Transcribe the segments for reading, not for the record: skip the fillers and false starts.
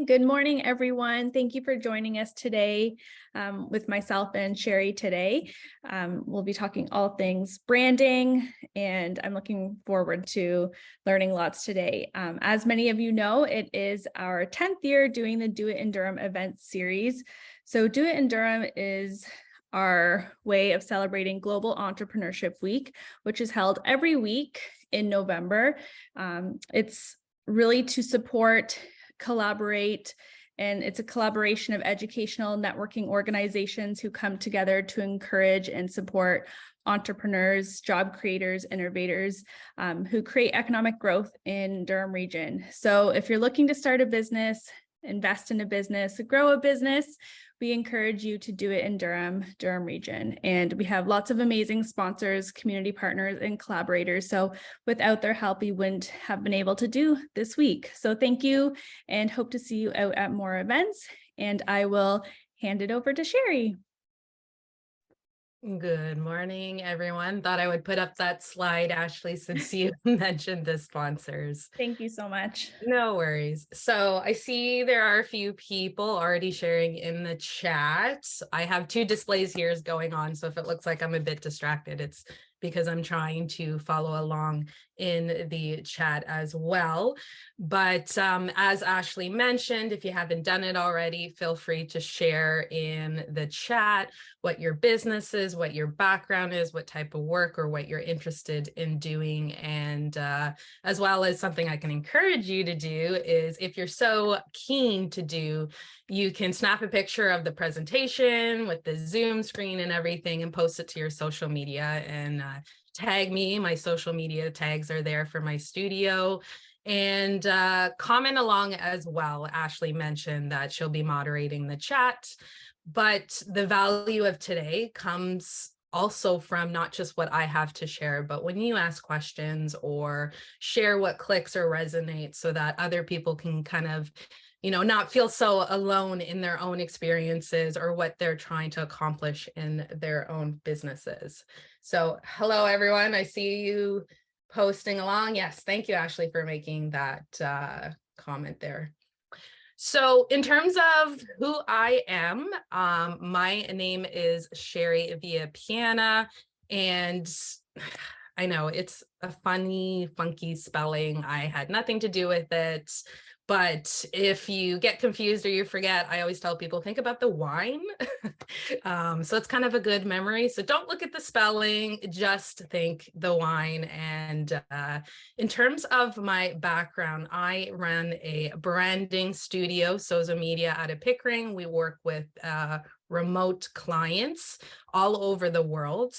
Good morning, everyone. Thank you for joining us today with myself and Sharai today. We'll be talking all things branding, and I'm looking forward to learning lots today. As many of you know, it is our 10th year doing the Do It in Durham event series. So Do It in Durham is our way of celebrating Global Entrepreneurship Week, which is held every week in November. It's really to support, collaborate, and it's a collaboration of educational networking organizations who come together to encourage and support entrepreneurs, job creators, innovators who create economic growth in Durham region. So if you're looking to start a business, invest in a business, grow a business, we encourage you to do it in Durham region. And we have lots of amazing sponsors, community partners, and collaborators. So without their help, we wouldn't have been able to do this week. So thank you, and hope to see you out at more events. And I will hand it over to Sharai. Good morning, everyone. Thought I would put up that slide, Ashley, since you mentioned the sponsors. Thank you so much. No worries. So I see there are a few people already sharing in the chat. I have two displays here going on, so if it looks like I'm a bit distracted, it's because I'm trying to follow along in the chat as well. But as Ashley mentioned, if you haven't done it already, feel free to share in the chat what your business is, what your background is, what type of work or what you're interested in doing. And as well as something I can encourage you to do is, if you're so keen to do, you can snap a picture of the presentation with the Zoom screen and everything and post it to your social media and tag me. My social media tags are there for my studio. And comment along as well. Ashley mentioned that she'll be moderating the chat, but the value of today comes also from not just what I have to share, but when you ask questions or share what clicks or resonates so that other people can kind of, not feel so alone in their own experiences or what they're trying to accomplish in their own businesses. So hello, everyone. I see you posting along. Yes, thank you, Ashley, for making that comment there. So in terms of who I am, my name is Sharai Viapiana, and I know it's a funny, funky spelling. I had nothing to do with it. But if you get confused or you forget, I always tell people, think about the wine. So it's kind of a good memory. So don't look at the spelling, just think the wine. And in terms of my background, I run a branding studio, Sozo Media, out of Pickering. We work with remote clients all over the world.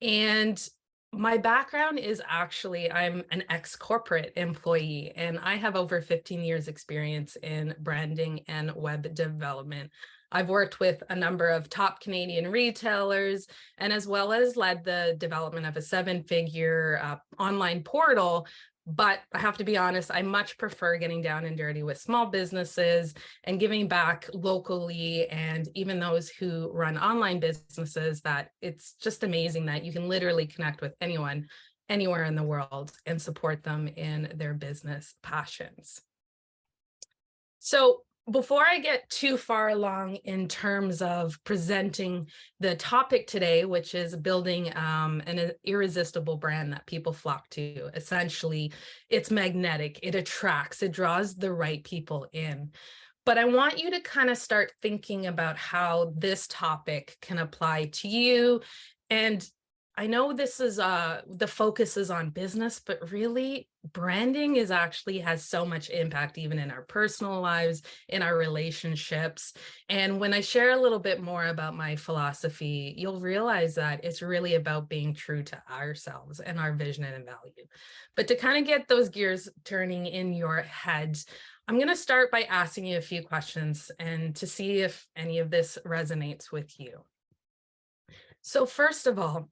And my background is actually, I'm an ex-corporate employee, and I have over 15 years experience in branding and web development. I've worked with a number of top Canadian retailers, and as well as led the development of a 7-figure online portal. But I have to be honest, I much prefer getting down and dirty with small businesses and giving back locally, and even those who run online businesses, that it's just amazing that you can literally connect with anyone, anywhere in the world and support them in their business passions. So before I get too far along in terms of presenting the topic today, which is building an irresistible brand that people flock to, essentially, it's magnetic, it attracts, it draws the right people in. But I want you to kind of start thinking about how this topic can apply to you. And I know this is the focus is on business, but really branding is actually has so much impact even in our personal lives, in our relationships. And when I share a little bit more about my philosophy, you'll realize that it's really about being true to ourselves and our vision and value. But to kind of get those gears turning in your head, I'm going to start by asking you a few questions and to see if any of this resonates with you. So first of all,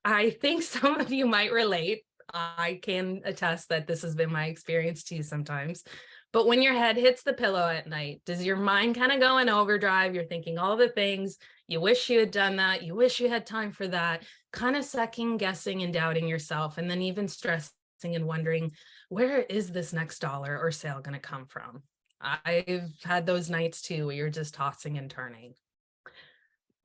I think some of you might relate. I can attest that this has been my experience too sometimes. But when your head hits the pillow at night, does your mind kind of go in overdrive? You're thinking all the things, you wish you had done that, you wish you had time for that, kind of second guessing and doubting yourself, and then even stressing and wondering, where is this next dollar or sale going to come from? I've had those nights too where you're just tossing and turning.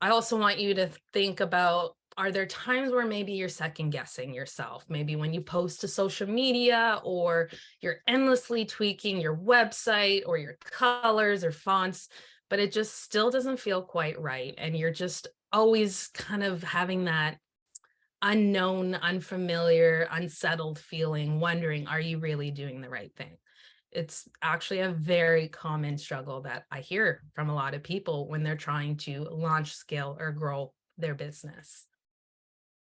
I also want you to think about, are there times where maybe you're second guessing yourself? Maybe when you post to social media, or you're endlessly tweaking your website or your colors or fonts, but it just still doesn't feel quite right. And you're just always kind of having that unknown, unfamiliar, unsettled feeling, wondering, are you really doing the right thing? It's actually a very common struggle that I hear from a lot of people when they're trying to launch, scale, or grow their business.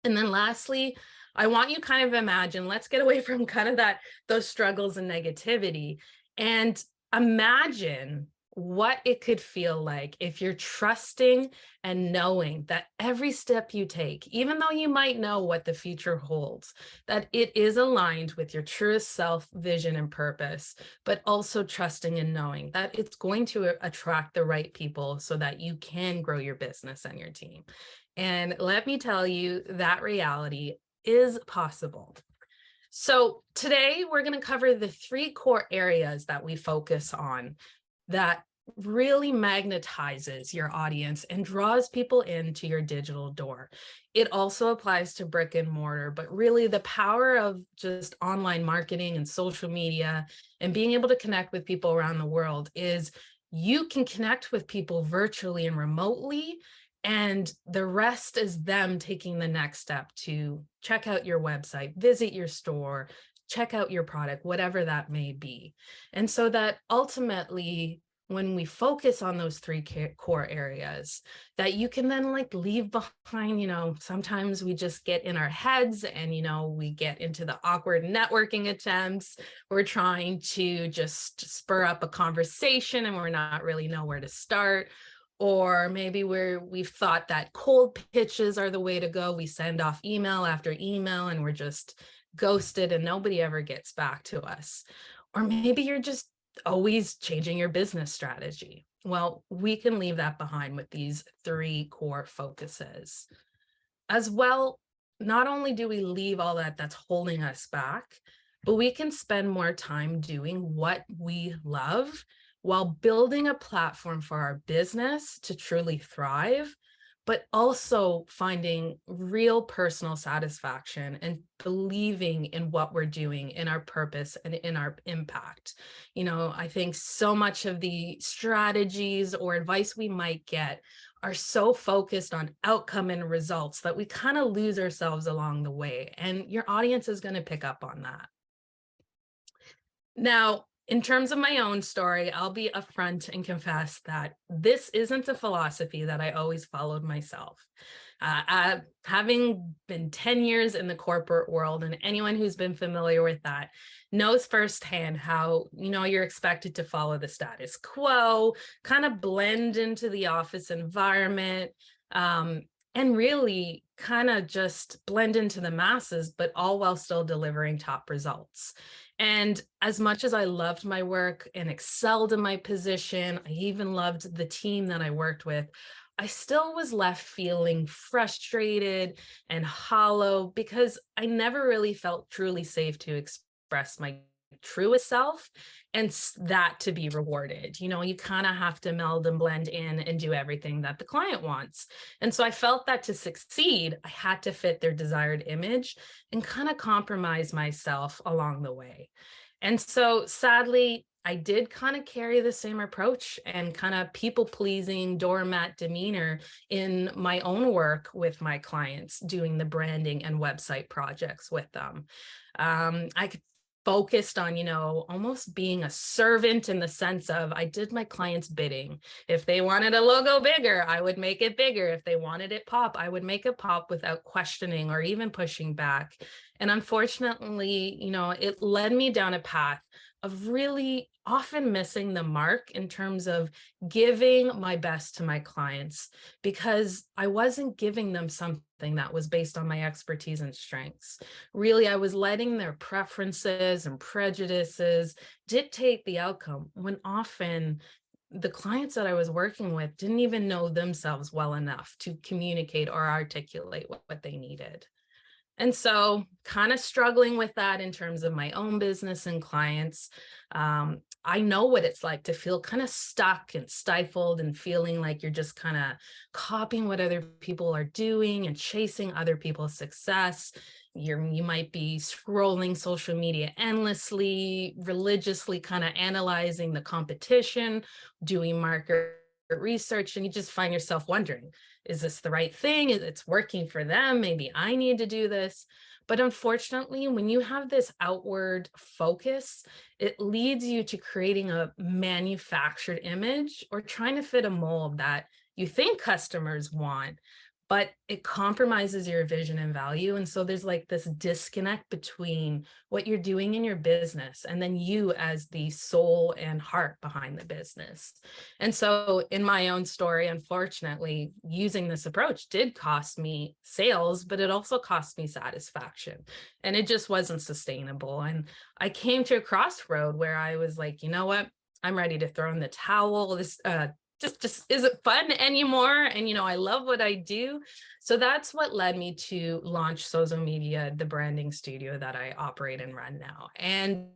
And then lastly, I want you kind of imagine, let's get away from kind of those struggles and negativity, and imagine what it could feel like if you're trusting and knowing that every step you take, even though you might know what the future holds, that it is aligned with your truest self, vision, and purpose, but also trusting and knowing that it's going to attract the right people so that you can grow your business and your team. And let me tell you, that reality is possible. So today we're going to cover the three core areas that we focus on that really magnetizes your audience and draws people into your digital door. It also applies to brick and mortar, but really the power of just online marketing and social media and being able to connect with people around the world is you can connect with people virtually and remotely, and the rest is them taking the next step to check out your website, visit your store, check out your product, whatever that may be. And so that ultimately, when we focus on those three core areas, that you can then like leave behind, sometimes we just get in our heads and, we get into the awkward networking attempts. We're trying to just spur up a conversation and we're not really know where to start. Or maybe we've thought that cold pitches are the way to go. We send off email after email and we're just ghosted and nobody ever gets back to us. Or maybe you're just always changing your business strategy. Well, we can leave that behind with these three core focuses. As well, not only do we leave all that's holding us back, but we can spend more time doing what we love while building a platform for our business to truly thrive, but also finding real personal satisfaction and believing in what we're doing, in our purpose and in our impact. I think so much of the strategies or advice we might get are so focused on outcome and results that we kind of lose ourselves along the way. And your audience is going to pick up on that. Now, in terms of my own story, I'll be upfront and confess that this isn't a philosophy that I always followed myself. Having been 10 years in the corporate world, and anyone who's been familiar with that knows firsthand how, you're expected to follow the status quo, kind of blend into the office environment, and really kind of just blend into the masses, but all while still delivering top results. And as much as I loved my work and excelled in my position, I even loved the team that I worked with, I still was left feeling frustrated and hollow because I never really felt truly safe to express my truest self and that to be rewarded. You kind of have to meld and blend in and do everything that the client wants. And so I felt that to succeed, I had to fit their desired image and kind of compromise myself along the way. And so sadly, I did kind of carry the same approach and kind of people pleasing doormat demeanor in my own work with my clients, doing the branding and website projects with them. I focused on, almost being a servant in the sense of I did my clients' bidding. If they wanted a logo bigger, I would make it bigger. If they wanted it pop, I would make it pop without questioning or even pushing back. And unfortunately, it led me down a path of really often missing the mark in terms of giving my best to my clients because I wasn't giving them something that was based on my expertise and strengths. Really, I was letting their preferences and prejudices dictate the outcome when often the clients that I was working with didn't even know themselves well enough to communicate or articulate what they needed. And so kind of struggling with that in terms of my own business and clients. I know what it's like to feel kind of stuck and stifled and feeling like you're just kind of copying what other people are doing and chasing other people's success. You might be scrolling social media endlessly, religiously kind of analyzing the competition, doing market research, and you just find yourself wondering, is this the right thing? It's working for them. Maybe I need to do this. But unfortunately, when you have this outward focus, it leads you to creating a manufactured image or trying to fit a mold that you think customers want, but it compromises your vision and value. And so there's like this disconnect between what you're doing in your business and then you as the soul and heart behind the business. And so in my own story, unfortunately, using this approach did cost me sales, but it also cost me satisfaction. And it just wasn't sustainable. And I came to a crossroad where I was like, you know what? I'm ready to throw in the towel. This just isn't fun anymore. And, I love what I do. So that's what led me to launch Sozo Media, the branding studio that I operate and run now. And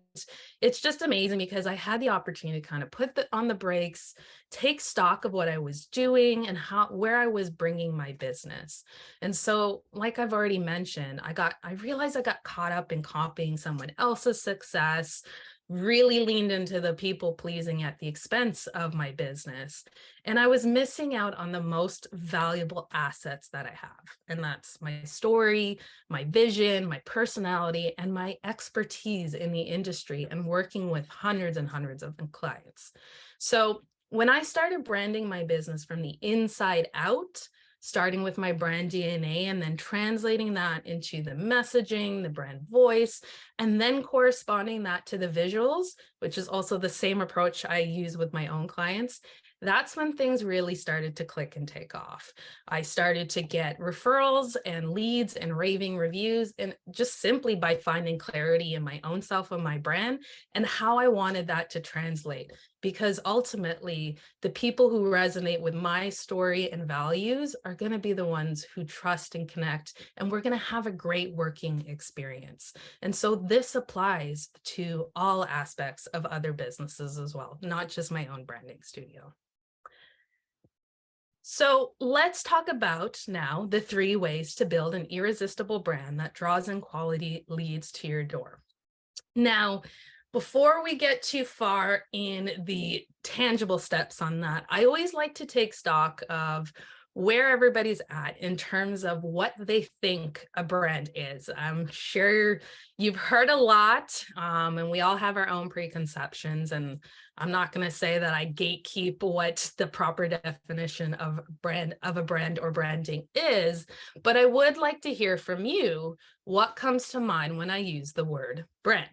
it's just amazing because I had the opportunity to kind of put on the brakes, take stock of what I was doing and where I was bringing my business. And so, like I've already mentioned, I realized I got caught up in copying someone else's success, really leaned into the people pleasing at the expense of my business. And I was missing out on the most valuable assets that I have. And that's my story, my vision, my personality, and my expertise in the industry and working with hundreds and hundreds of clients. So when I started branding my business from the inside out, starting with my brand DNA and then translating that into the messaging, the brand voice, and then corresponding that to the visuals, which is also the same approach I use with my own clients. That's when things really started to click and take off. I started to get referrals and leads and raving reviews, and just simply by finding clarity in my own self and my brand and how I wanted that to translate. Because ultimately, the people who resonate with my story and values are going to be the ones who trust and connect, and we're going to have a great working experience. And so this applies to all aspects of other businesses as well, not just my own branding studio. So let's talk about now the 3 ways to build an irresistible brand that draws in quality leads to your door. Now, before we get too far in the tangible steps on that, I always like to take stock of where everybody's at in terms of what they think a brand is. I'm sure you've heard a lot, and we all have our own preconceptions. And I'm not going to say that I gatekeep what the proper definition of a brand or branding is, but I would like to hear from you what comes to mind when I use the word brand.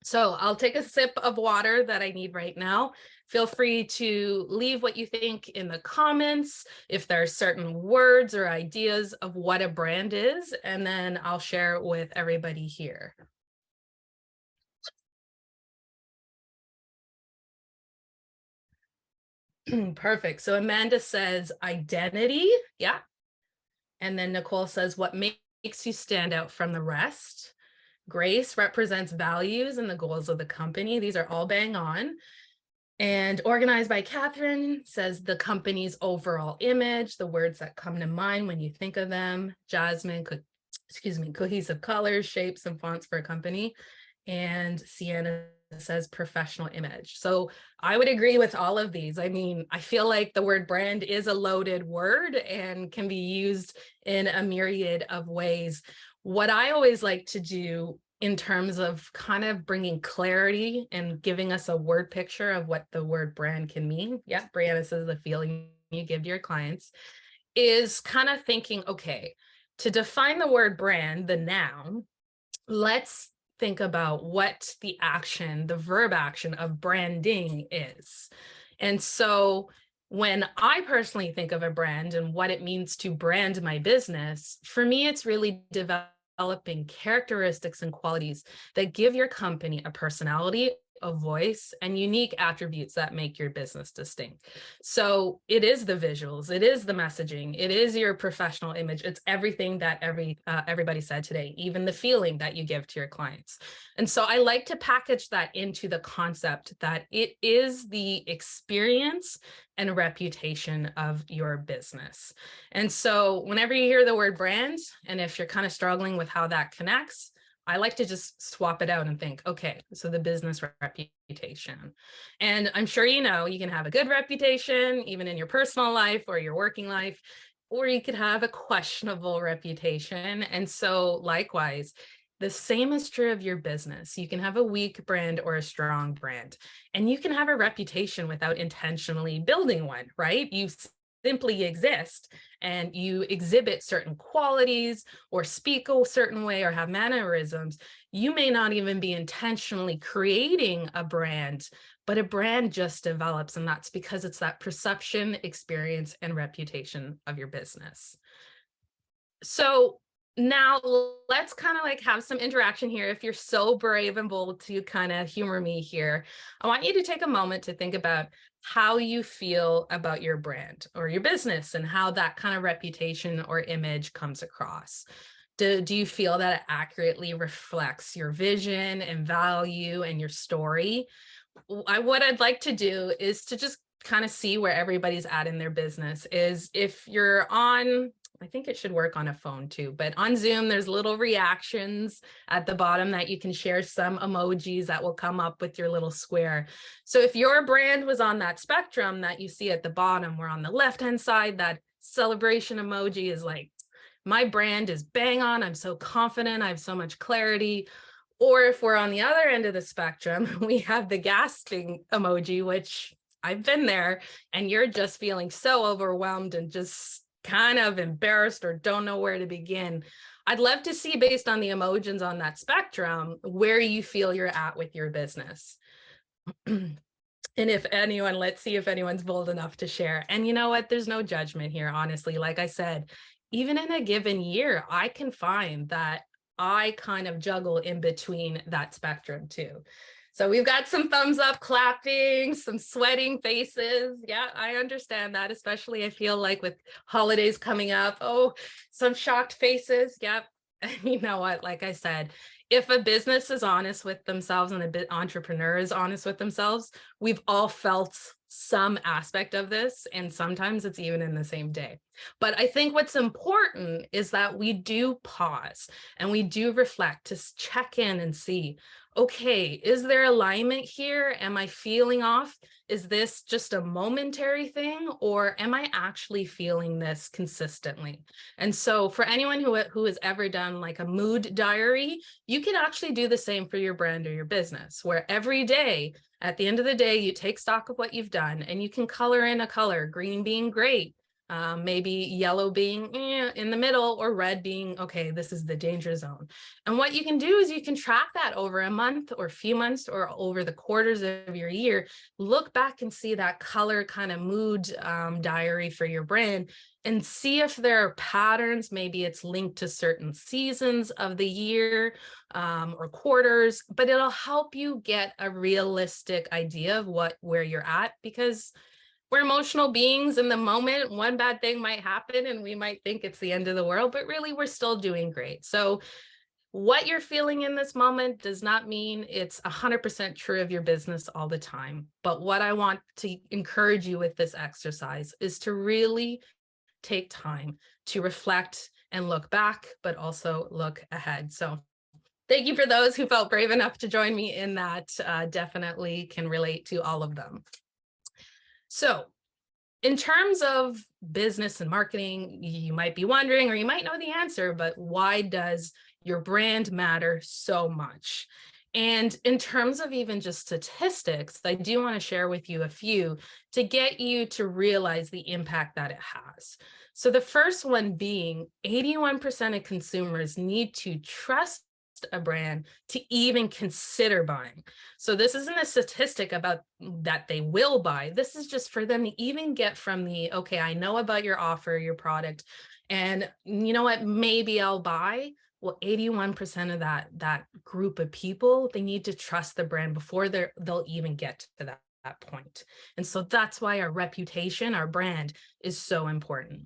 So I'll take a sip of water that I need right now. Feel free to leave what you think in the comments, if there are certain words or ideas of what a brand is, and then I'll share it with everybody here. Perfect. So Amanda says identity. Yeah. And then Nicole says what makes you stand out from the rest. Grace represents values and the goals of the company. These are all bang on. And organized by Catherine says the company's overall image, the words that come to mind when you think of them. Jasmine, cohesive colors, shapes, and fonts for a company. And Sienna says professional image. So I would agree with all of these. I mean, I feel like the word brand is a loaded word and can be used in a myriad of ways. What I always like to do in terms of kind of bringing clarity and giving us a word picture of what the word brand can mean. Yeah, Brianna says the feeling you give to your clients is kind of thinking, okay, to define the word brand, the noun, let's think about what the action, the verb action of branding is. And so when I personally think of a brand and what it means to brand my business, for me, it's really developing characteristics and qualities that give your company a personality a voice and unique attributes that make your business distinct. So it is the visuals, it is the messaging, it is your professional image. It's everything that everybody said today, even the feeling that you give to your clients. And so I like to package that into the concept that it is the experience and reputation of your business. And so whenever you hear the word brand, and if you're kind of struggling with how that connects, I like to just swap it out and think, okay, so the business reputation. And I'm sure you know, you can have a good reputation, even in your personal life or your working life, or you could have a questionable reputation. And so likewise, the same is true of your business. You can have a weak brand or a strong brand, and you can have a reputation without intentionally building one, right? You simply exist and you exhibit certain qualities or speak a certain way or have mannerisms. You may not even be intentionally creating a brand, but a brand just develops. And that's because it's that perception, experience, and reputation of your business. So now let's kind of like have some interaction here. If you're so brave and bold to kind of humor me here, I want you to take a moment to think about how you feel about your brand or your business and how that kind of reputation or image comes across. Do you feel that it accurately reflects your vision and value and your story? What I'd like to do is to just kind of see where everybody's at in their business. Is if you're on, I think it should work on a phone too, but on Zoom, there's little reactions at the bottom that you can share some emojis that will come up with your little square. So if your brand was on that spectrum that you see at the bottom, where on the left-hand side, that celebration emoji is like, my brand is bang on, I'm so confident, I have so much clarity. Or if we're on the other end of the spectrum, we have the gasping emoji, which I've been there, and you're just feeling so overwhelmed and just kind of embarrassed or don't know where to begin. I'd love to see, based on the emojis on that spectrum, where you feel you're at with your business. And if anyone, let's see if anyone's bold enough to share. And you know what? There's no judgment here, honestly. Like I said, even in a given year, I can find that I kind of juggle in between that spectrum too. So we've got some thumbs up, clapping, some sweating faces. Yeah, I understand that, especially I feel like with holidays coming up. Oh, some shocked faces. Yep. You know what? Like I said, if a business is honest with themselves and an entrepreneur is honest with themselves, we've all felt some aspect of this, and sometimes it's even in the same day. But I think what's important is that we do pause and we do reflect to check in and see, okay, is there alignment here? Am I feeling off? Is this just a momentary thing, or am I actually feeling this consistently? And so for anyone who has ever done like a mood diary, you can actually do the same for your brand or your business, where every day, at the end of the day, you take stock of what you've done and you can color in a color, green being great, maybe yellow being in the middle, or red being, okay, this is the danger zone. And what you can do is you can track that over a month or a few months or over the quarters of your year. Look back and see that color kind of mood diary for your brand and see if there are patterns. Maybe it's linked to certain seasons of the year or quarters, but it'll help you get a realistic idea of where you're at, because we're emotional beings. In the moment, one bad thing might happen and we might think it's the end of the world, but really we're still doing great. So what you're feeling in this moment does not mean it's 100% true of your business all the time. But what I want to encourage you with this exercise is to really take time to reflect and look back, but also look ahead. So thank you for those who felt brave enough to join me in that. Definitely can relate to all of them. So in terms of business and marketing, you might be wondering, or you might know the answer, but why does your brand matter so much? And in terms of even just statistics, I do want to share with you a few to get you to realize the impact that it has. So the first one being 81% of consumers need to trust a brand to even consider buying. So this isn't a statistic about that they will buy. This is just for them to even get from the, okay, I know about your offer, your product, and you know what, maybe I'll buy, Well, 81% of that group of people, they need to trust the brand before they'll even get to that point. And so that's why our reputation, our brand is so important.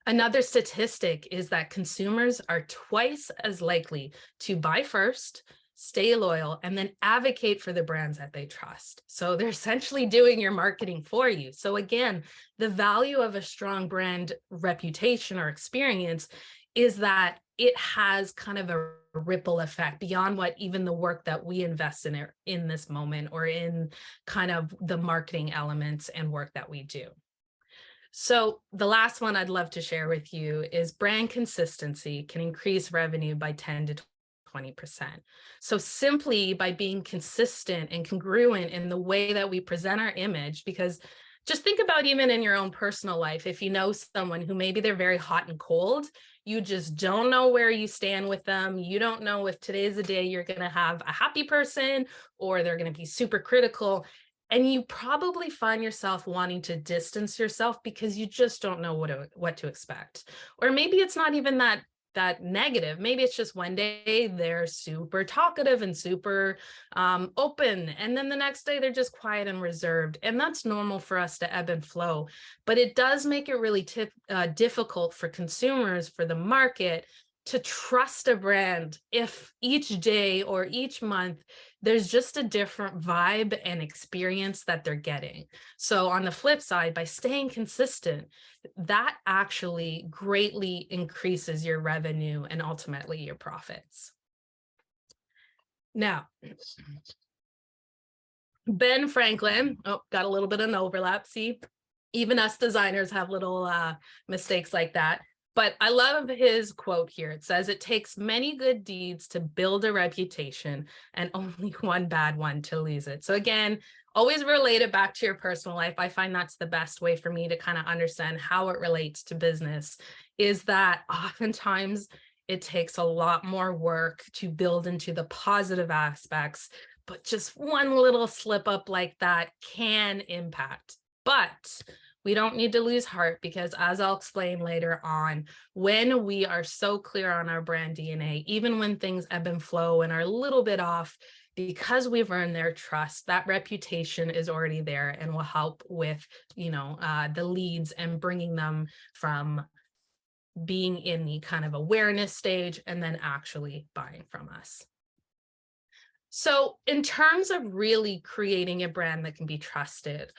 Another statistic is that consumers are twice as likely to buy first, stay loyal, and then advocate for the brands that they trust. So they're essentially doing your marketing for you. So again, the value of a strong brand reputation or experience is that it has kind of a ripple effect beyond what even the work that we invest in this moment, or in kind of the marketing elements and work that we do. So the last one I'd love to share with you is brand consistency can increase revenue by 10 to 20%. So simply by being consistent and congruent in the way that we present our image, because just think about even in your own personal life, if you know someone who maybe they're very hot and cold, you just don't know where you stand with them. You don't know if today's the day you're going to have a happy person or they're going to be super critical. And you probably find yourself wanting to distance yourself because you just don't know what to expect. Or maybe it's not even that negative. Maybe it's just one day they're super talkative and super open, and then the next day they're just quiet and reserved. And that's normal for us to ebb and flow. But it does make it really difficult for consumers, for the market, to trust a brand if each day or each month there's just a different vibe and experience that they're getting. So on the flip side, by staying consistent, that actually greatly increases your revenue and ultimately your profits. Now, Ben Franklin, got a little bit of an overlap. See, even us designers have little mistakes like that. But I love his quote here. It says, "It takes many good deeds to build a reputation and only one bad one to lose it." So again, always relate it back to your personal life. I find that's the best way for me to kind of understand how it relates to business, is that oftentimes it takes a lot more work to build into the positive aspects, but just one little slip up like that can impact. But we don't need to lose heart, because as I'll explain later on, when we are so clear on our brand DNA, even when things ebb and flow and are a little bit off, because we've earned their trust, that reputation is already there and will help with, the leads and bringing them from being in the kind of awareness stage and then actually buying from us. So in terms of really creating a brand that can be trusted,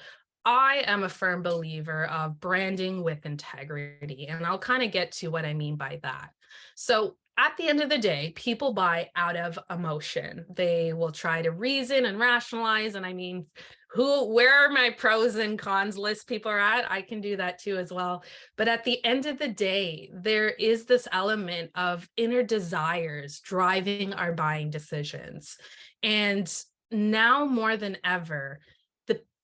I am a firm believer of branding with integrity, and I'll kind of get to what I mean by that. So at the end of the day, people buy out of emotion. They will try to reason and rationalize. And I mean, where are my pros and cons list people are at? I can do that too as well. But at the end of the day, there is this element of inner desires driving our buying decisions. And now more than ever,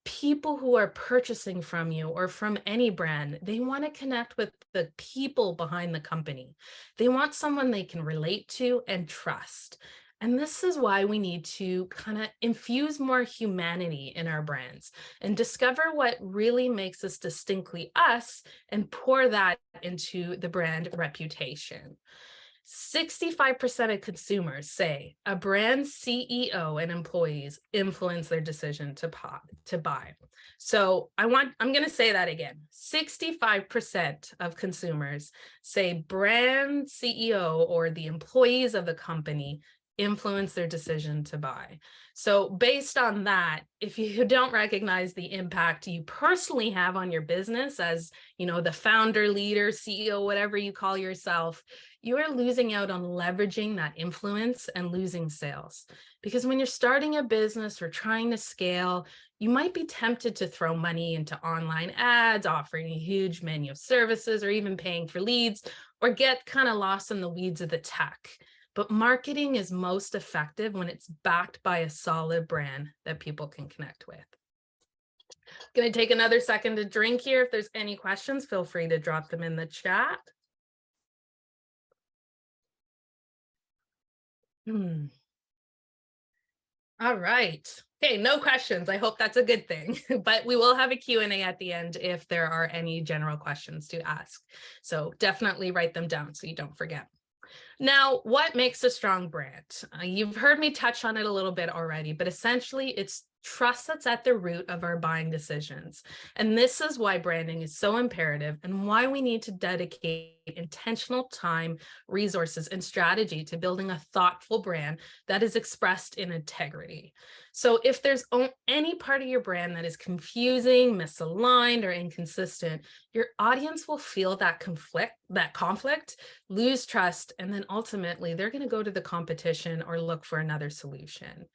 people who are purchasing from you or from any brand, they want to connect with the people behind the company. They want someone they can relate to and trust. And this is why we need to kind of infuse more humanity in our brands and discover what really makes us distinctly us and pour that into the brand reputation. 65% of consumers say a brand's CEO and employees influence their decision to buy. So I'm going to say that again. 65% of consumers say brand CEO or the employees of the company influence their decision to buy. So based on that, if you don't recognize the impact you personally have on your business as, the founder, leader, CEO, whatever you call yourself, you are losing out on leveraging that influence and losing sales. Because when you're starting a business or trying to scale, you might be tempted to throw money into online ads, offering a huge menu of services, or even paying for leads, or get kind of lost in the weeds of the tech. But marketing is most effective when it's backed by a solid brand that people can connect with. Going to take another second to drink here. If there's any questions, feel free to drop them in the chat. All right. Okay, no questions. I hope that's a good thing, but we will have a Q&A at the end if there are any general questions to ask. So definitely write them down so you don't forget. Now, what makes a strong brand? You've heard me touch on it a little bit already, but essentially it's trust that's at the root of our buying decisions. And this is why branding is so imperative and why we need to dedicate intentional time, resources, and strategy to building a thoughtful brand that is expressed in integrity. So if there's any part of your brand that is confusing, misaligned, or inconsistent, your audience will feel that conflict, lose trust, and then ultimately they're going to go to the competition or look for another solution.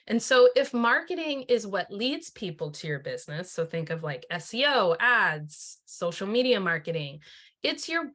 And so if marketing is what leads people to your business, so think of like SEO, ads, social media marketing, it's your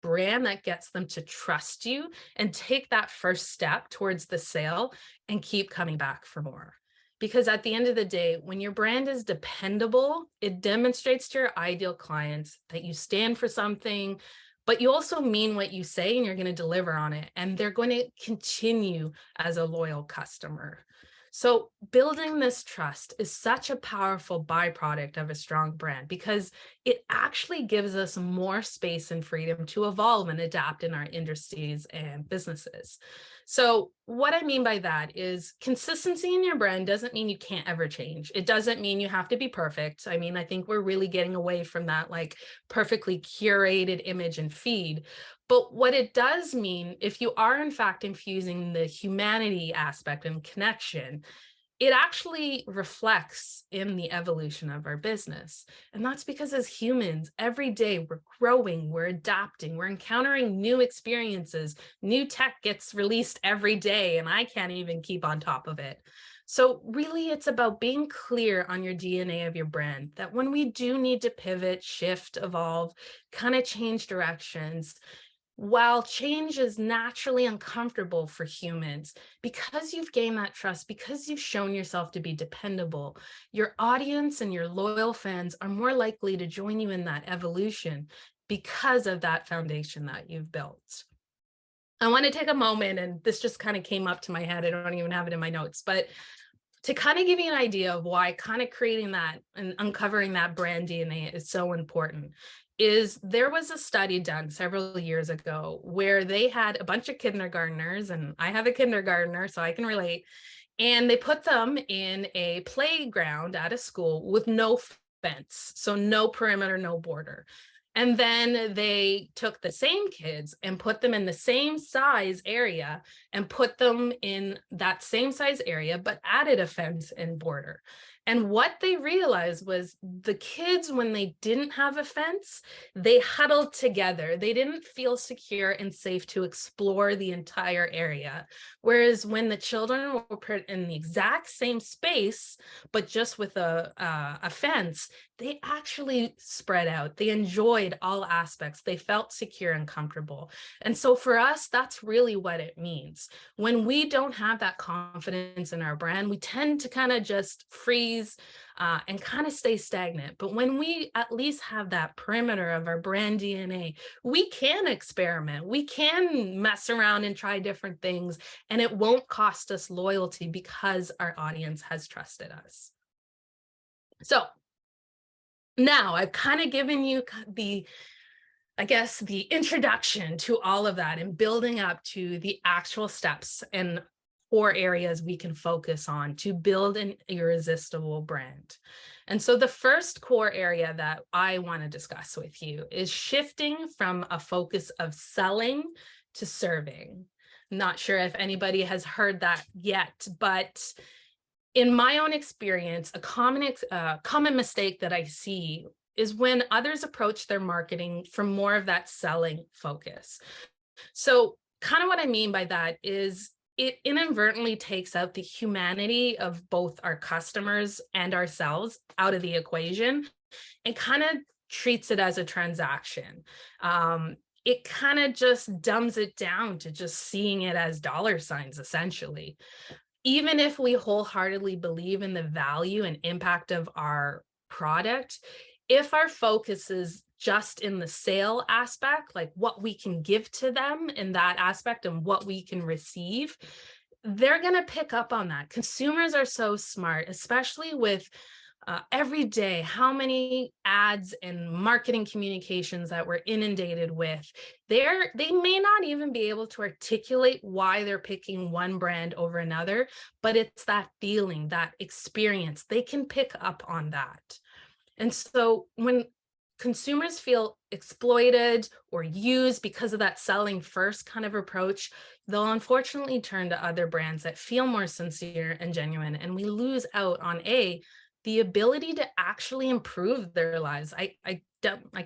brand that gets them to trust you and take that first step towards the sale and keep coming back for more. Because at the end of the day, when your brand is dependable, it demonstrates to your ideal clients that you stand for something, but you also mean what you say and you're going to deliver on it. And they're going to continue as a loyal customer. So building this trust is such a powerful byproduct of a strong brand because it actually gives us more space and freedom to evolve and adapt in our industries and businesses. So what I mean by that is consistency in your brand doesn't mean you can't ever change. It doesn't mean you have to be perfect. I mean, I think we're really getting away from that like perfectly curated image and feed. But what it does mean, if you are in fact infusing the humanity aspect and connection, it actually reflects in the evolution of our business. And that's because as humans, every day we're growing, we're adapting, we're encountering new experiences, new tech gets released every day, and I can't even keep on top of it. So really it's about being clear on your DNA of your brand, that when we do need to pivot, shift, evolve, kind of change directions, while change is naturally uncomfortable for humans, because you've gained that trust, because you've shown yourself to be dependable, your audience and your loyal fans are more likely to join you in that evolution because of that foundation that you've built. I want to take a moment, and this just kind of came up to my head. I don't even have it in my notes, but to kind of give you an idea of why kind of creating that and uncovering that brand DNA is so important is there was a study done several years ago where they had a bunch of kindergartners, and I have a kindergartner, so I can relate, and they put them in a playground at a school with no fence, so no perimeter, no border. And then they took the same kids and put them in the same size area and put them in that same size area, but added a fence and border. And what they realized was the kids, when they didn't have a fence, they huddled together. They didn't feel secure and safe to explore the entire area. Whereas when the children were put in the exact same space, but just with a fence, they actually spread out. They enjoyed all aspects. They felt secure and comfortable. And so for us, that's really what it means. When we don't have that confidence in our brand, we tend to kind of just freeze and kind of stay stagnant. But when we at least have that perimeter of our brand DNA, we can experiment. We can mess around and try different things, and it won't cost us loyalty because our audience has trusted us. So now I've kind of given you the introduction to all of that and building up to the actual steps and 4 areas we can focus on to build an irresistible brand. And so the first core area that I want to discuss with you is shifting from a focus of selling to serving. Not sure if anybody has heard that yet, but in my own experience, a common mistake that I see is when others approach their marketing from more of that selling focus. So kind of what I mean by that is it inadvertently takes out the humanity of both our customers and ourselves out of the equation and kind of treats it as a transaction. It kind of just dumbs it down to just seeing it as dollar signs, essentially. Even if we wholeheartedly believe in the value and impact of our product, if our focus is just in the sale aspect, like what we can give to them in that aspect and what we can receive, they're going to pick up on that. Consumers are so smart, especially with every day, how many ads and marketing communications that we're inundated with, they may not even be able to articulate why they're picking one brand over another, but it's that feeling, that experience. They can pick up on that. And so when consumers feel exploited or used because of that selling first kind of approach, they'll unfortunately turn to other brands that feel more sincere and genuine. And we lose out on the ability to actually improve their lives. I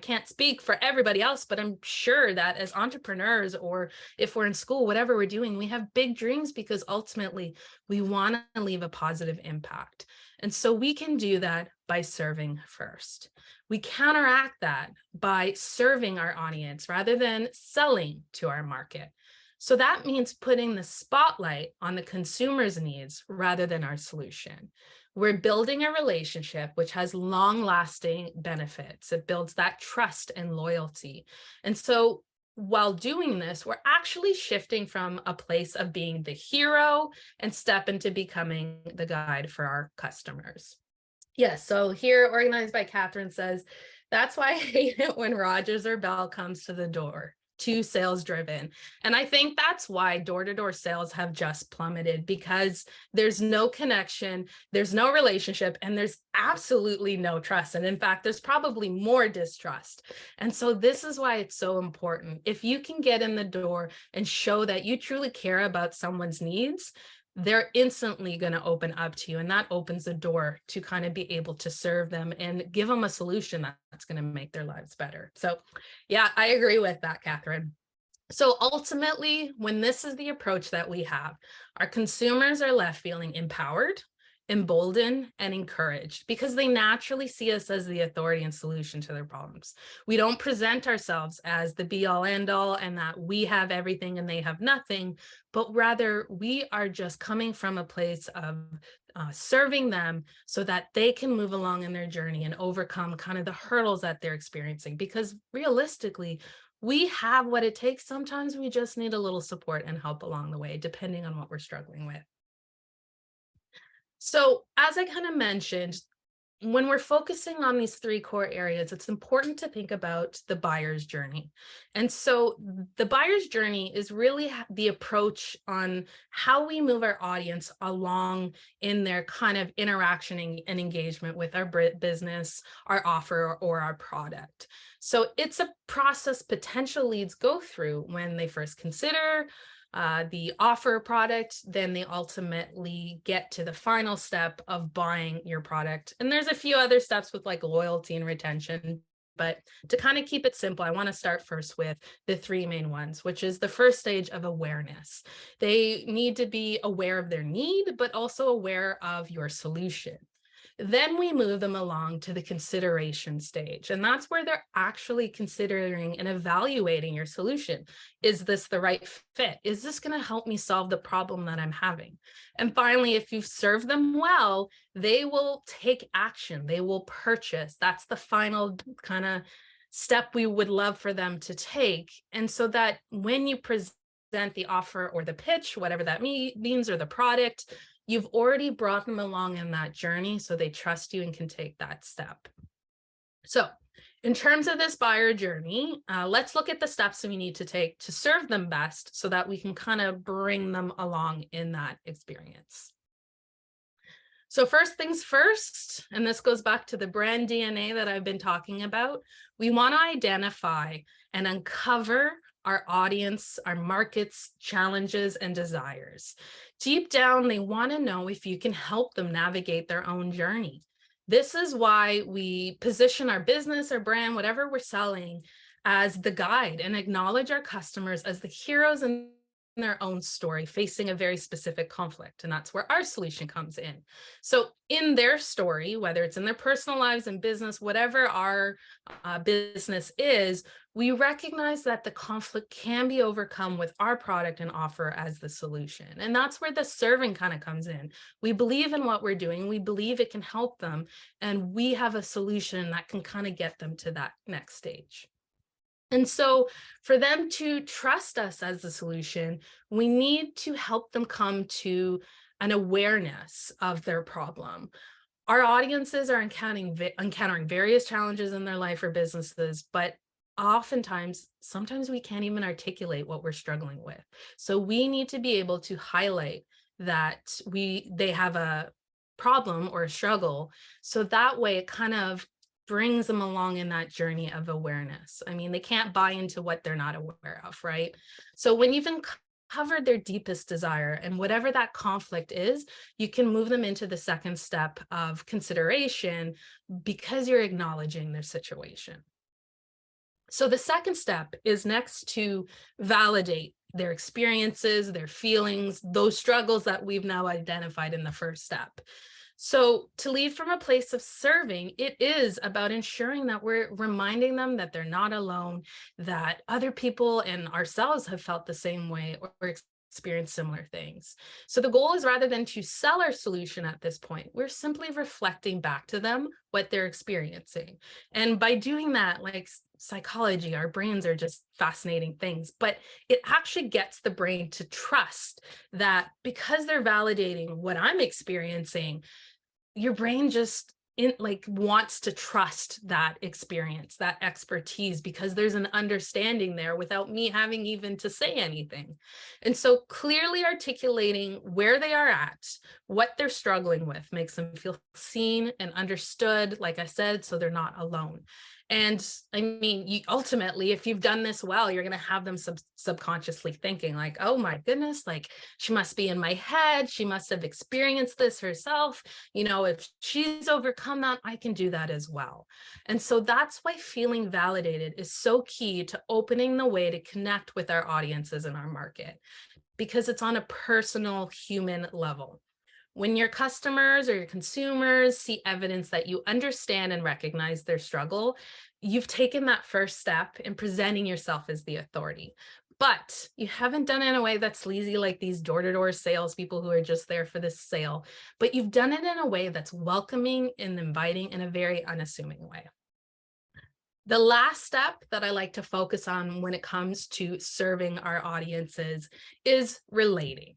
can't speak for everybody else, but I'm sure that as entrepreneurs, or if we're in school, whatever we're doing, we have big dreams because ultimately we want to leave a positive impact. And so we can do that by serving first. We counteract that by serving our audience rather than selling to our market. So that means putting the spotlight on the consumer's needs rather than our solution. We're building a relationship which has long-lasting benefits. It builds that trust and loyalty. And so while doing this, we're actually shifting from a place of being the hero and step into becoming the guide for our customers. Yes, so here, Organized by Catherine says, that's why I hate it when Rogers or Bell comes to the door, too sales driven. And I think that's why door-to-door sales have just plummeted, because there's no connection, there's no relationship, and there's absolutely no trust. And in fact, there's probably more distrust. And so this is why it's so important. If you can get in the door and show that you truly care about someone's needs, they're instantly going to open up to you. And that opens the door to kind of be able to serve them and give them a solution that's going to make their lives better. So yeah, I agree with that, Catherine. So ultimately, when this is the approach that we have, our consumers are left feeling empowered, emboldened, and encouraged because they naturally see us as the authority and solution to their problems. We don't present ourselves as the be all end all and that we have everything and they have nothing, but rather we are just coming from a place of serving them so that they can move along in their journey and overcome kind of the hurdles that they're experiencing. Because realistically, we have what it takes. Sometimes we just need a little support and help along the way, depending on what we're struggling with. So as I kind of mentioned, when we're focusing on these three core areas, it's important to think about the buyer's journey. And so the buyer's journey is really the approach on how we move our audience along in their kind of interaction and engagement with our business, our offer, or our product. So it's a process potential leads go through when they first consider the offer product, then they ultimately get to the final step of buying your product. And there's a few other steps with like loyalty and retention, but to kind of keep it simple, I want to start first with the three main ones, which is the first stage of awareness. They need to be aware of their need, but also aware of your solution. Then we move them along to the consideration stage. And that's where they're actually considering and evaluating your solution. Is this the right fit? Is this going to help me solve the problem that I'm having? And finally, if you've served them well, they will take action. They will purchase. That's the final kind of step we would love for them to take. And so that when you present the offer or the pitch, whatever that means, or the product, you've already brought them along in that journey so they trust you and can take that step. So in terms of this buyer journey, let's look at the steps we need to take to serve them best so that we can kind of bring them along in that experience. So first things first, and this goes back to the brand DNA that I've been talking about, we want to identify and uncover our audience, our market's challenges and desires. Deep down, they want to know if you can help them navigate their own journey. This is why we position our business or brand, whatever we're selling, as the guide and acknowledge our customers as the heroes in their own story, facing a very specific conflict. And that's where our solution comes in. So in their story, whether it's in their personal lives and business, whatever our business is, we recognize that the conflict can be overcome with our product and offer as the solution. And that's where the serving kind of comes in. We believe in what we're doing. We believe it can help them. And we have a solution that can kind of get them to that next stage. And so for them to trust us as the solution, we need to help them come to an awareness of their problem. Our audiences are encountering various challenges in their life or businesses, but oftentimes, sometimes we can't even articulate what we're struggling with. So we need to be able to highlight that they have a problem or a struggle. So that way it kind of brings them along in that journey of awareness. I mean, they can't buy into what they're not aware of, right? So when you've uncovered their deepest desire and whatever that conflict is, you can move them into the second step of consideration because you're acknowledging their situation. So the second step is next to validate their experiences, their feelings, those struggles that we've now identified in the first step. So to lead from a place of serving, it is about ensuring that we're reminding them that they're not alone, that other people and ourselves have felt the same way or experienced similar things. So the goal is, rather than to sell our solution at this point, we're simply reflecting back to them what they're experiencing. And by doing that, like psychology, our brains are just fascinating things, but it actually gets the brain to trust that because they're validating what I'm experiencing, your brain just wants to trust that experience, that expertise, because there's an understanding there without me having even to say anything. And so clearly articulating where they are at, what they're struggling with, makes them feel seen and understood, like I said, so they're not alone. And I mean, ultimately, if you've done this well, you're going to have them subconsciously thinking like, oh my goodness, like she must be in my head. She must have experienced this herself. If she's overcome that, I can do that as well. And so that's why feeling validated is so key to opening the way to connect with our audiences in our market, because it's on a personal human level. When your customers or your consumers see evidence that you understand and recognize their struggle, you've taken that first step in presenting yourself as the authority. But you haven't done it in a way that's sleazy, like these door-to-door salespeople who are just there for this sale, but you've done it in a way that's welcoming and inviting in a very unassuming way. The last step that I like to focus on when it comes to serving our audiences is relating.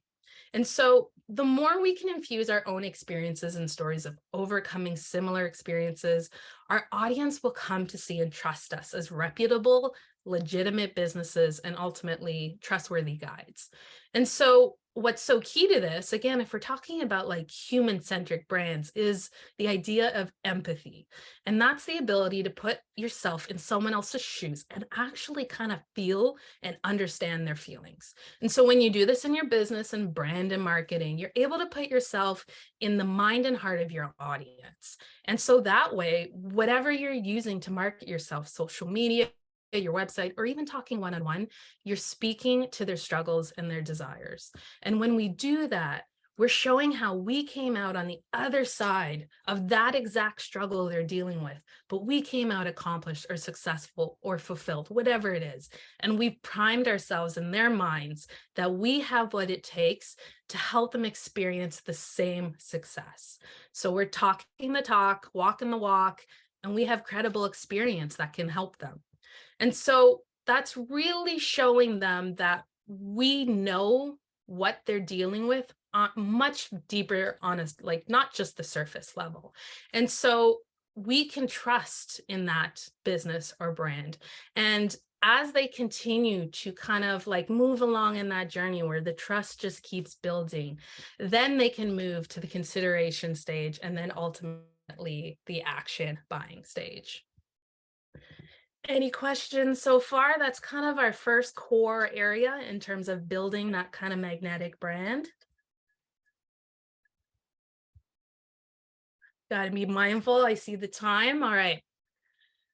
And so the more we can infuse our own experiences and stories of overcoming similar experiences, our audience will come to see and trust us as reputable, legitimate businesses and ultimately trustworthy guides. And so what's so key to this, again, if we're talking about like human-centric brands, is the idea of empathy. And that's the ability to put yourself in someone else's shoes and actually kind of feel and understand their feelings. And so when you do this in your business and brand and marketing, you're able to put yourself in the mind and heart of your audience. And so that way, whatever you're using to market yourself, social media, your website, or even talking one-on-one, you're speaking to their struggles and their desires. And when we do that, we're showing how we came out on the other side of that exact struggle they're dealing with, but we came out accomplished or successful or fulfilled, whatever it is. And we've primed ourselves in their minds that we have what it takes to help them experience the same success. So we're talking the talk, walking the walk, and we have credible experience that can help them. And so that's really showing them that we know what they're dealing with on much deeper, honest, like not just the surface level. And so we can trust in that business or brand. And as they continue to kind of like move along in that journey where the trust just keeps building, then they can move to the consideration stage and then ultimately the action buying stage. Any questions so far? That's kind of our first core area in terms of building that kind of magnetic brand. Got to be mindful. I see the time. All right.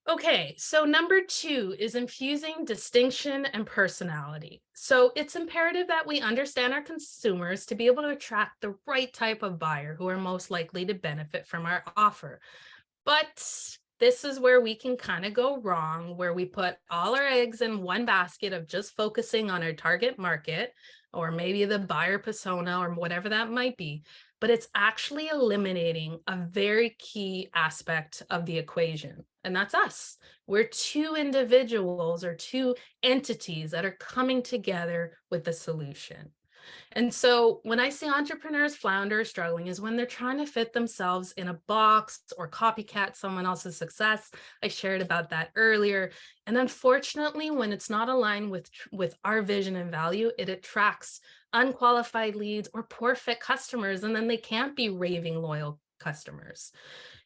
Okay, so number 2 is infusing distinction and personality. So it's imperative that we understand our consumers to be able to attract the right type of buyer who are most likely to benefit from our offer. But this is where we can kind of go wrong, where we put all our eggs in one basket of just focusing on our target market, or maybe the buyer persona, or whatever that might be. But it's actually eliminating a very key aspect of the equation, and that's us. We're 2 individuals or 2 entities that are coming together with the solution. And so when I see entrepreneurs flounder or struggling is when they're trying to fit themselves in a box or copycat someone else's success. I shared about that earlier. And unfortunately, when it's not aligned with our vision and value, it attracts unqualified leads or poor fit customers, and then they can't be raving loyal customers.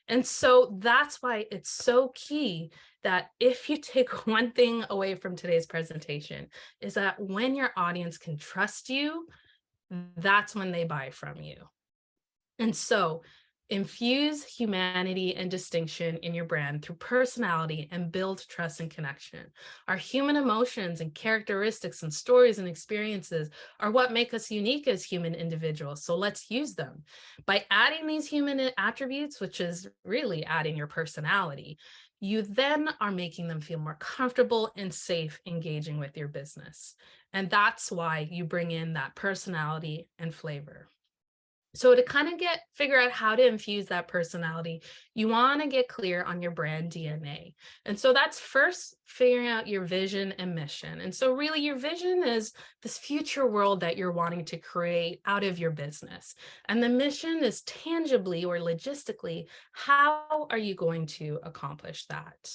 And so that's why it's so key that if you take one thing away from today's presentation, is that when your audience can trust you, that's when they buy from you. And so infuse humanity and distinction in your brand through personality and build trust and connection. Our human emotions and characteristics and stories and experiences are what make us unique as human individuals. So let's use them. By adding these human attributes, which is really adding your personality, you then are making them feel more comfortable and safe engaging with your business. And that's why you bring in that personality and flavor. So to kind of figure out how to infuse that personality, you want to get clear on your brand DNA. And so that's first figuring out your vision and mission. And so really your vision is this future world that you're wanting to create out of your business. And the mission is tangibly or logistically, how are you going to accomplish that?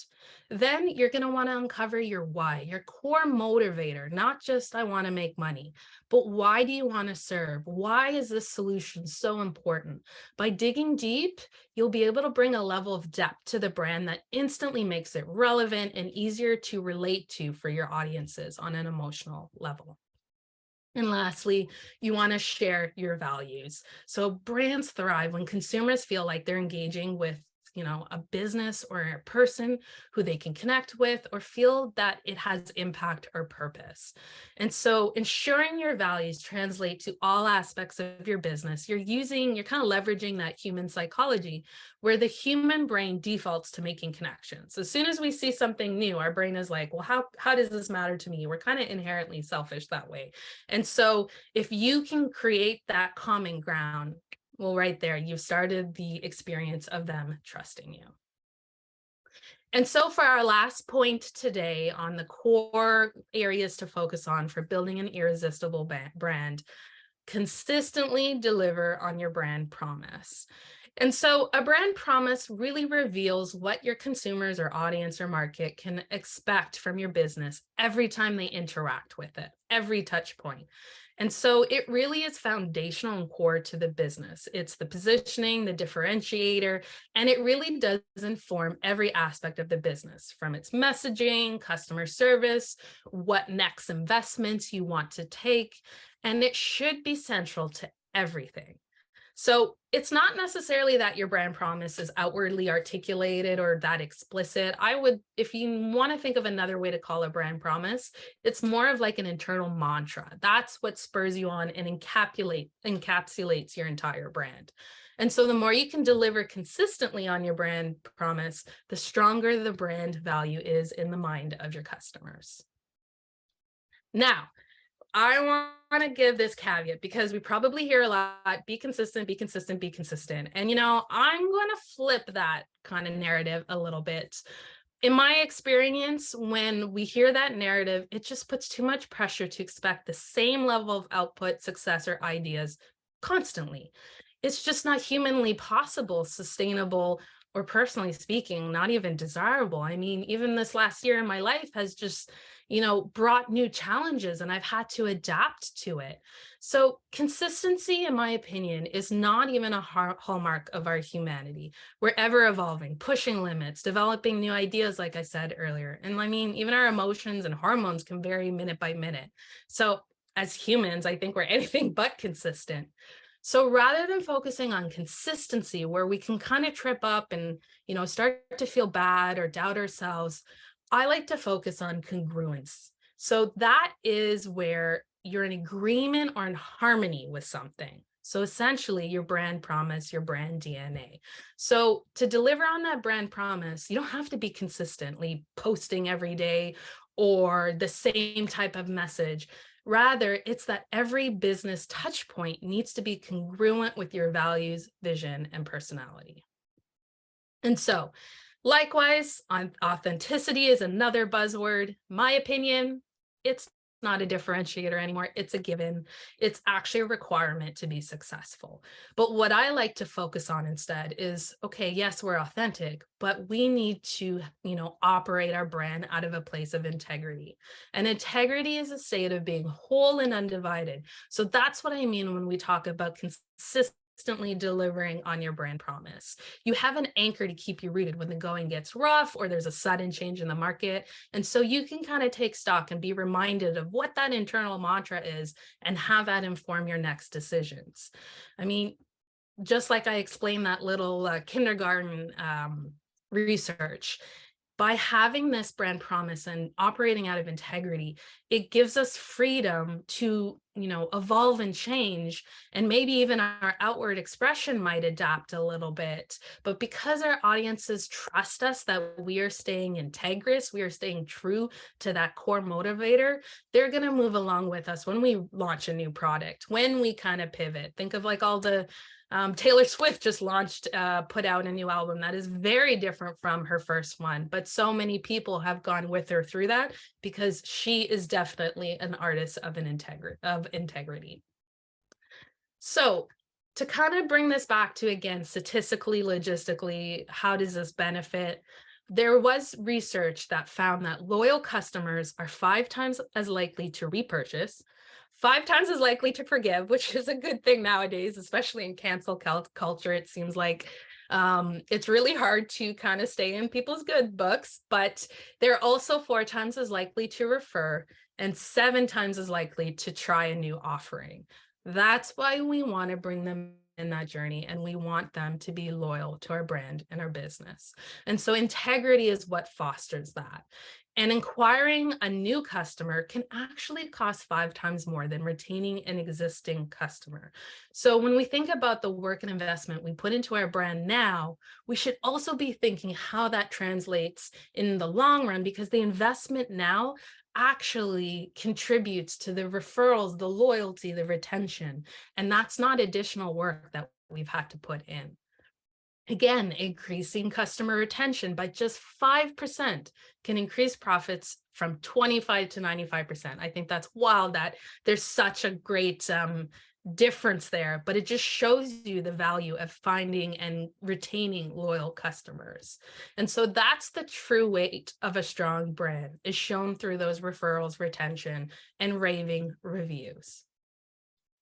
Then you're going to want to uncover your why, your core motivator, not just I want to make money, but why do you want to serve? Why is this solution so important? By digging deep, you'll be able to bring a level of depth to the brand that instantly makes it relevant and easier to relate to for your audiences on an emotional level. And lastly, you want to share your values. So brands thrive when consumers feel like they're engaging with a business or a person who they can connect with or feel that it has impact or purpose. And so ensuring your values translate to all aspects of your business, you're kind of leveraging that human psychology where the human brain defaults to making connections. As soon as we see something new, our brain is like, well, how does this matter to me? We're kind of inherently selfish that way. And so if you can create that common ground, well, right there, you've started the experience of them trusting you. And so for our last point today on the core areas to focus on for building an irresistible brand, consistently deliver on your brand promise. And so a brand promise really reveals what your consumers or audience or market can expect from your business every time they interact with it, every touch point. And so it really is foundational and core to the business. It's the positioning, the differentiator, and it really does inform every aspect of the business, from its messaging, customer service, what next investments you want to take, and it should be central to everything. So it's not necessarily that your brand promise is outwardly articulated or that explicit. If you want to think of another way to call a brand promise, it's more of like an internal mantra. That's what spurs you on and encapsulates your entire brand. And so the more you can deliver consistently on your brand promise, the stronger the brand value is in the mind of your customers. Now, I want to give this caveat because we probably hear a lot, be consistent, be consistent, be consistent. And, I'm going to flip that kind of narrative a little bit. In my experience, when we hear that narrative, it just puts too much pressure to expect the same level of output, success, or ideas constantly. It's just not humanly possible, sustainable, or personally speaking, not even desirable. I mean, even this last year in my life has just brought new challenges and I've had to adapt to it. So consistency, in my opinion, is not even a hallmark of our humanity. We're ever evolving, pushing limits, developing new ideas, like I said earlier. And I mean, even our emotions and hormones can vary minute by minute. So as humans, I think we're anything but consistent. So rather than focusing on consistency, where we can kind of trip up and, start to feel bad or doubt ourselves, I like to focus on congruence. So that is where you're in agreement or in harmony with something. So essentially your brand promise, your brand DNA. So to deliver on that brand promise, you don't have to be consistently posting every day or the same type of message. Rather, it's that every business touch point needs to be congruent with your values, vision, and personality. And so likewise, authenticity is another buzzword. My opinion, it's not a differentiator anymore. It's a given. It's actually a requirement to be successful. But what I like to focus on instead is, okay, yes, we're authentic, but we need to, operate our brand out of a place of integrity. And integrity is a state of being whole and undivided. So that's what I mean when we talk about consistently delivering on your brand promise. You have an anchor to keep you rooted when the going gets rough or there's a sudden change in the market. And so you can kind of take stock and be reminded of what that internal mantra is and have that inform your next decisions. I mean, just like I explained that little kindergarten research, by having this brand promise and operating out of integrity, it gives us freedom to, evolve and change. And maybe even our outward expression might adapt a little bit. But because our audiences trust us that we are staying integrous, we are staying true to that core motivator, they're going to move along with us when we launch a new product, when we kind of pivot. Think of like all the Taylor Swift just put out a new album that is very different from her first one, but so many people have gone with her through that because she is definitely an artist of integrity. So to kind of bring this back to, again, statistically, logistically, how does this benefit? There was research that found that loyal customers are 5 times as likely to repurchase, 5 times as likely to forgive, which is a good thing nowadays, especially in cancel culture. It seems like it's really hard to kind of stay in people's good books, but they're also 4 times as likely to refer and 7 times as likely to try a new offering. That's why we want to bring them in that journey, and we want them to be loyal to our brand and our business. And so integrity is what fosters that. And acquiring a new customer can actually cost 5 times more than retaining an existing customer. So when we think about the work and investment we put into our brand now, we should also be thinking how that translates in the long run, because the investment now actually contributes to the referrals, the loyalty, the retention. And that's not additional work that we've had to put in. Again, increasing customer retention by just 5% can increase profits from 25 to 95%. I think that's wild that there's such a great difference there, but it just shows you the value of finding and retaining loyal customers. And so that's the true weight of a strong brand, is shown through those referrals, retention, and raving reviews.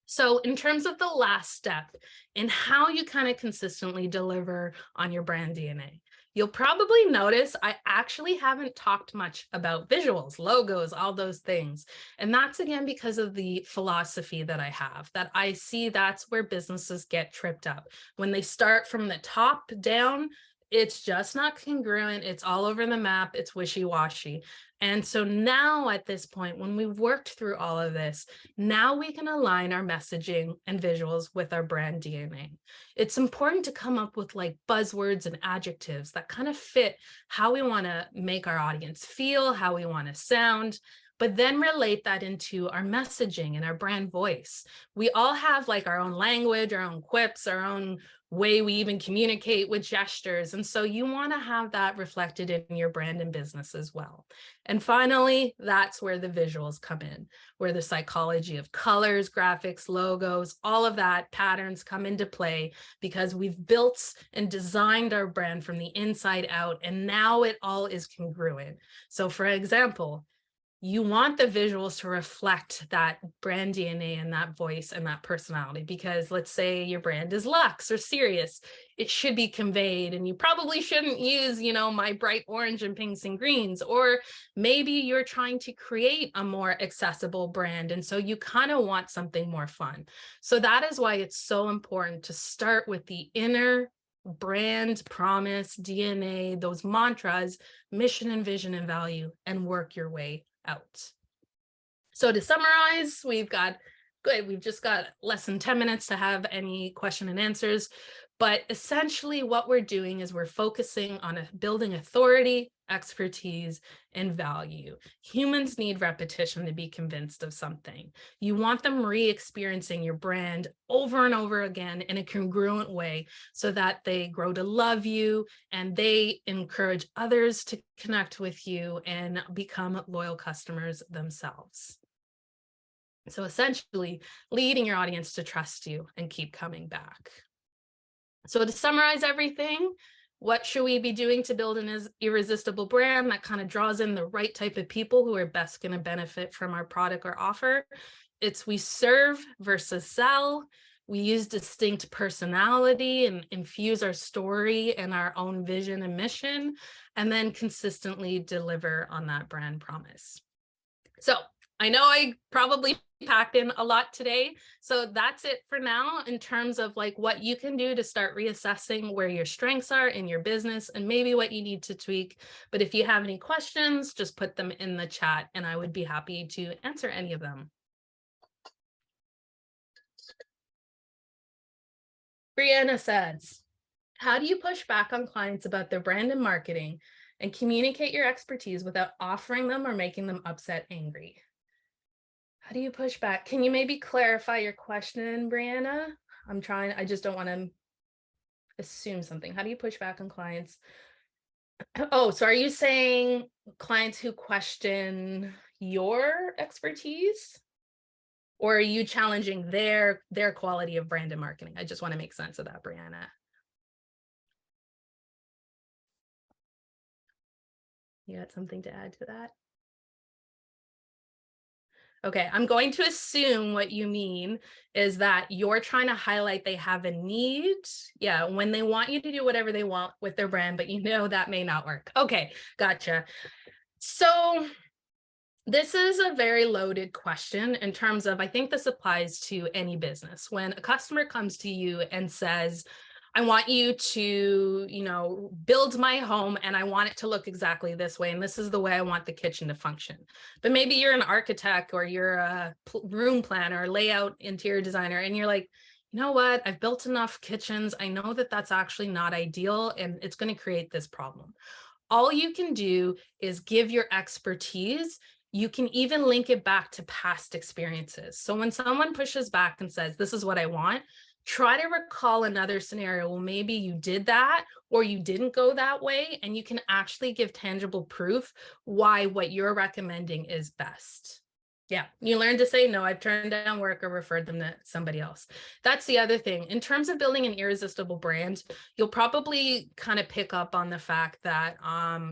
So in terms of the last step in how you kind of consistently deliver on your brand DNA, you'll probably notice I actually haven't talked much about visuals, logos, all those things. And that's again because of the philosophy that I have, that I see that's where businesses get tripped up. When they start from the top down, it's just not congruent. It's all over the map. It's wishy-washy. And so now at this point, when we've worked through all of this, now we can align our messaging and visuals with our brand DNA. It's important to come up with like buzzwords and adjectives that kind of fit how we want to make our audience feel, how we want to sound, but then relate that into our messaging and our brand voice. We all have like our own language, our own quips, our own way we even communicate with gestures. And so you want to have that reflected in your brand and business as well. And finally, that's where the visuals come in, where the psychology of colors, graphics, logos, all of that patterns come into play, because we've built and designed our brand from the inside out, and now it all is congruent. So for example, you want the visuals to reflect that brand DNA and that voice and that personality, because let's say your brand is luxe or serious, it should be conveyed, and you probably shouldn't use, my bright orange and pinks and greens, or maybe you're trying to create a more accessible brand. And so you kind of want something more fun. So that is why it's so important to start with the inner brand promise, DNA, those mantras, mission and vision and value, and work your way out. So to summarize, we've just got less than 10 minutes to have any question and answers. But essentially what we're doing is we're focusing on building authority, expertise, and value. Humans need repetition to be convinced of something. You want them re-experiencing your brand over and over again in a congruent way, so that they grow to love you and they encourage others to connect with you and become loyal customers themselves. So essentially, leading your audience to trust you and keep coming back. So to summarize everything, what should we be doing to build an irresistible brand that kind of draws in the right type of people who are best going to benefit from our product or offer? It's we serve versus sell. We use distinct personality and infuse our story and our own vision and mission, and then consistently deliver on that brand promise. So I know I probably packed in a lot today. So that's it for now in terms of like what you can do to start reassessing where your strengths are in your business and maybe what you need to tweak. But if you have any questions, just put them in the chat and I would be happy to answer any of them. Brianna says, how do you push back on clients about their brand and marketing and communicate your expertise without offering them or making them upset, angry? How do you push back? Can you maybe clarify your question, Brianna? I just don't want to assume something. How do you push back on clients? Oh, so are you saying clients who question your expertise? Or are you challenging their quality of brand and marketing? I just want to make sense of that, Brianna. You got something to add to that? Okay, I'm going to assume what you mean is that you're trying to highlight they have a need. Yeah, when they want you to do whatever they want with their brand, but you know that may not work. Okay, gotcha. So this is a very loaded question in terms of, I think this applies to any business. When a customer comes to you and says, I want you to, build my home and I want it to look exactly this way. And this is the way I want the kitchen to function. But maybe you're an architect or you're a room planner, layout, interior designer, and you're like, you know what? I've built enough kitchens. I know that that's actually not ideal and it's going to create this problem. All you can do is give your expertise. You can even link it back to past experiences. So when someone pushes back and says, this is what I want, try to recall another scenario. Well, maybe you did that or you didn't go that way, and you can actually give tangible proof why what you're recommending is best. Yeah, you learn to say no. I've turned down work or referred them to somebody else. That's the other thing. In terms of building an irresistible brand, you'll probably kind of pick up on the fact that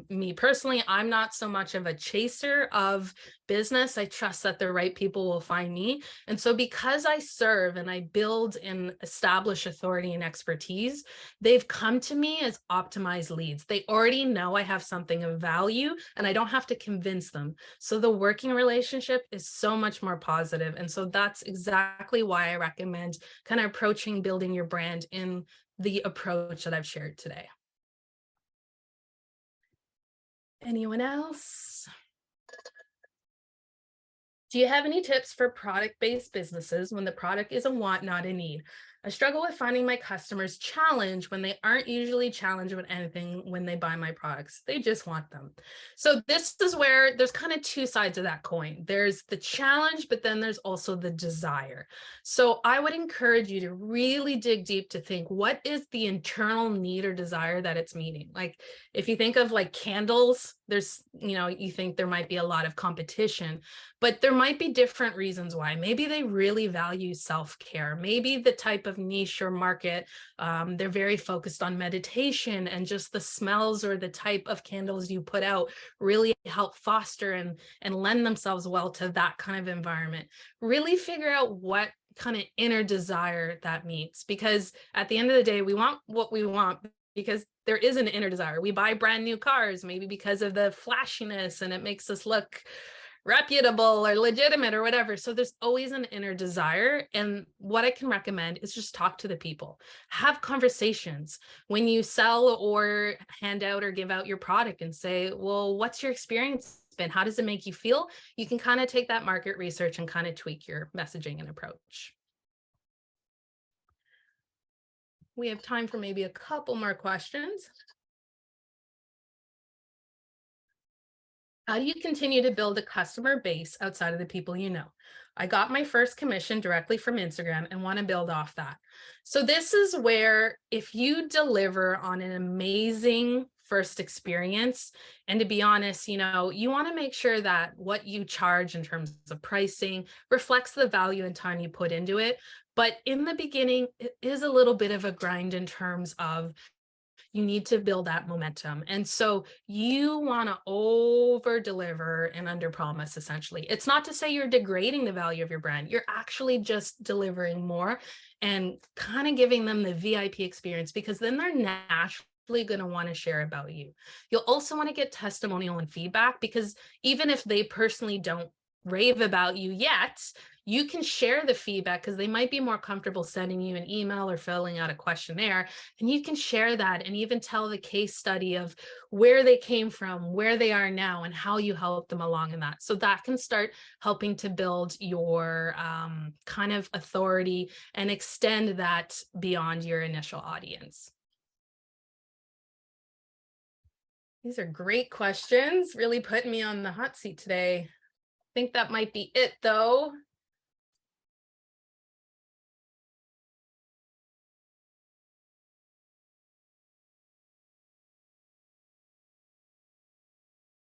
me personally, I'm not so much of a chaser of business. I trust that the right people will find me. And so because I serve and I build and establish authority and expertise, they've come to me as optimized leads. They already know I have something of value and I don't have to convince them. So the working relationship is so much more positive. And so that's exactly why I recommend kind of approaching building your brand in the approach that I've shared today. Anyone else? Do you have any tips for product-based businesses when the product is a want, not a need? I struggle with finding my customers challenged when they aren't usually challenged with anything when they buy my products. They just want them. So this is where there's kind of two sides of that coin. There's the challenge, but then there's also the desire. So I would encourage you to really dig deep to think, what is the internal need or desire that it's meeting? Like if you think of like candles, there's, you think there might be a lot of competition, but there might be different reasons why. Maybe they really value self-care. Maybe the type of niche or market, they're very focused on meditation, and just the smells or the type of candles you put out really help foster and lend themselves well to that kind of environment. Really figure out what kind of inner desire that meets, because at the end of the day, we want what we want because there is an inner desire. We buy brand new cars, maybe because of the flashiness and it makes us look reputable or legitimate or whatever. So there's always an inner desire. And what I can recommend is just talk to the people, have conversations when you sell or hand out or give out your product and say, well, what's your experience been? How does it make you feel? You can kind of take that market research and kind of tweak your messaging and approach. We have time for maybe a couple more questions. How do you continue to build a customer base outside of the people you know? I got my first commission directly from Instagram and want to build off that. So this is where if you deliver on an amazing first experience. And to be honest, you know, you want to make sure that what you charge in terms of pricing reflects the value and time you put into it. But in the beginning, it is a little bit of a grind in terms of you need to build that momentum. And so you want to over deliver and under promise, essentially. It's not to say you're degrading the value of your brand, you're actually just delivering more and kind of giving them the VIP experience, because then they're naturally going to want to share about you. You'll also want to get testimonial and feedback, because even if they personally don't rave about you yet, you can share the feedback because they might be more comfortable sending you an email or filling out a questionnaire, and you can share that and even tell the case study of where they came from, where they are now, and how you helped them along in that. So that can start helping to build your kind of authority and extend that beyond your initial audience. These are great questions, really putting me on the hot seat today. I think that might be it though.